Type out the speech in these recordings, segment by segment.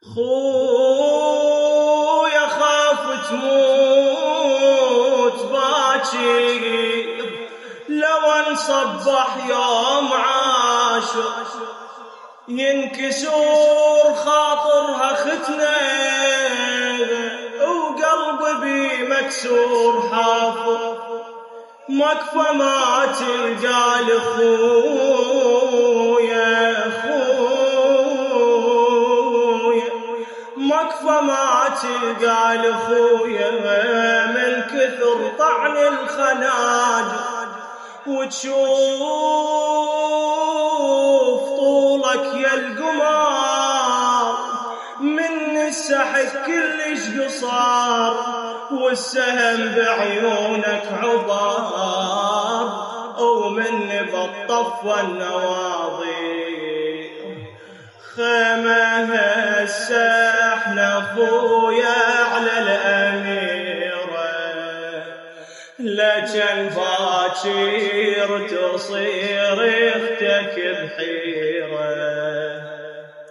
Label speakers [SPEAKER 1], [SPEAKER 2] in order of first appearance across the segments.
[SPEAKER 1] خويا خاف تموت باكر لو انصبح يوم عاشر ينكسر خاطرها ختنه وقلبي بي مكسور حافظ مكفى ما تلقى لخويا مكفى ما تلقى لخويا من كثر طعن الخناجر وتشوف طولك يا القمار من السحك كلش قصار والسهم بعيونك عبار ومن بالطف والنواظير خيمها السحن اخويا على الاميره لكن باكر تصير اختك بحيره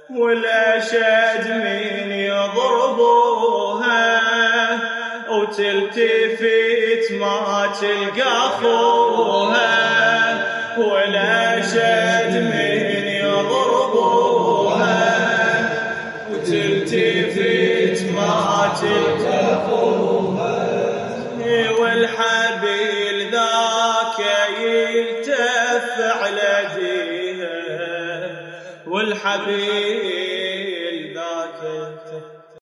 [SPEAKER 1] والاشد من يضربوها وتلتفت ما تلقى اخوها والاشد من يضربوها وتلتفت ما تلقى اخوها والحبيل ذاك يلتف على ديها والحبيل